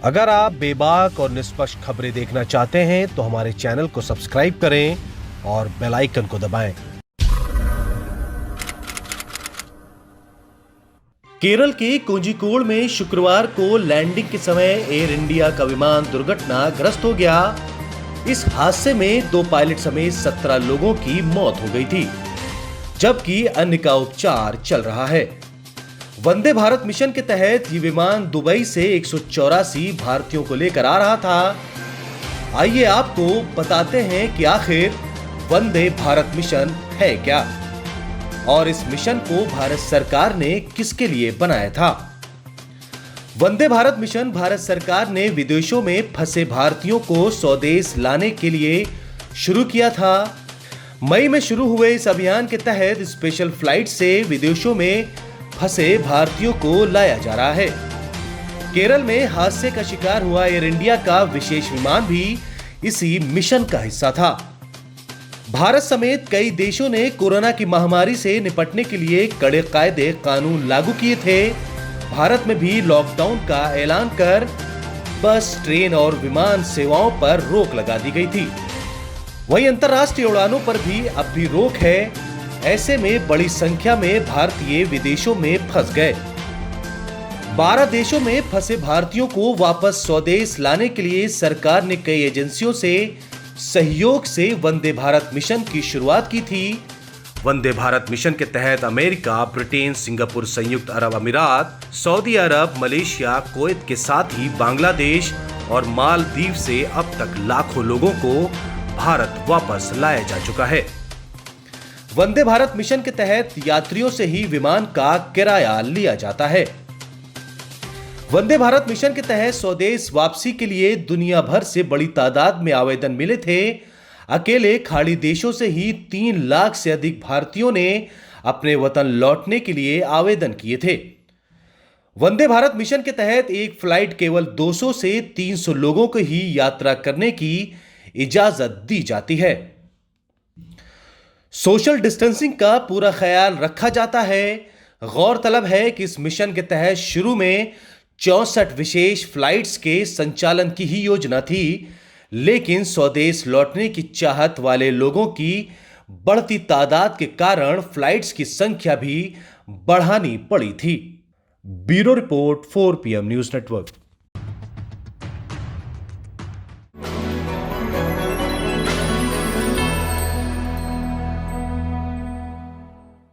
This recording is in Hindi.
अगर आप बेबाक और निष्पक्ष खबरें देखना चाहते हैं तो हमारे चैनल को सब्सक्राइब करें और बेल आइकन को दबाएं। केरल के कोझिकोड में शुक्रवार को लैंडिंग के समय एयर इंडिया का विमान दुर्घटनाग्रस्त हो गया। इस हादसे में 2 पायलट समेत 17 लोगों की मौत हो गई थी, जबकि अन्य का उपचार चल रहा है। वंदे भारत मिशन के तहत ये विमान दुबई से 184 भारतीयों को लेकर आ रहा था। आइए आपको बताते हैं कि आखिर वंदे भारत मिशन है क्या और इस मिशन को भारत सरकार ने किसके लिए बनाया था। वंदे भारत मिशन भारत सरकार ने विदेशों में फंसे भारतीयों को स्वदेश लाने के लिए शुरू किया था। मई में शुरू हुए इस अभियान के तहत स्पेशल फ्लाइट से विदेशों में फंसे भारतीयों को लाया जा रहा है। केरल में हादसे का शिकार हुआ एयर इंडिया का विशेष विमान भी इसी मिशन का हिस्सा था। भारत समेत कई देशों ने कोरोना की महामारी से निपटने के लिए कड़े कायदे कानून लागू किए थे। भारत में भी लॉकडाउन का ऐलान कर बस, ट्रेन और विमान सेवाओं पर रोक लगा दी गई थी। वहीं अंतर्राष्ट्रीय उड़ानों पर भी अब भी रोक है। ऐसे में बड़ी संख्या में भारतीय विदेशों में फंस गए। 12 देशों में फंसे भारतीयों को वापस स्वदेश लाने के लिए सरकार ने कई एजेंसियों से सहयोग से वंदे भारत मिशन की शुरुआत की थी। वंदे भारत मिशन के तहत अमेरिका, ब्रिटेन, सिंगापुर, संयुक्त अरब अमीरात, सऊदी अरब, मलेशिया, कुवैत के साथ ही बांग्लादेश और मालदीव से अब तक लाखों लोगों को भारत वापस लाया जा चुका है। वंदे भारत मिशन के तहत यात्रियों से ही विमान का किराया लिया जाता है। वंदे भारत मिशन के तहत स्वदेश वापसी के लिए दुनिया भर से बड़ी तादाद में आवेदन मिले थे। अकेले खाड़ी देशों से ही 3 लाख से अधिक भारतीयों ने अपने वतन लौटने के लिए आवेदन किए थे। वंदे भारत मिशन के तहत एक फ्लाइट केवल 200 से 300 लोगों को ही यात्रा करने की इजाजत दी जाती है। सोशल डिस्टेंसिंग का पूरा ख्याल रखा जाता है। गौरतलब है कि इस मिशन के तहत शुरू में 64 विशेष फ्लाइट्स के संचालन की ही योजना थी, लेकिन स्वदेश लौटने की चाहत वाले लोगों की बढ़ती तादाद के कारण फ्लाइट्स की संख्या भी बढ़ानी पड़ी थी। Bureau report 4 PM news network.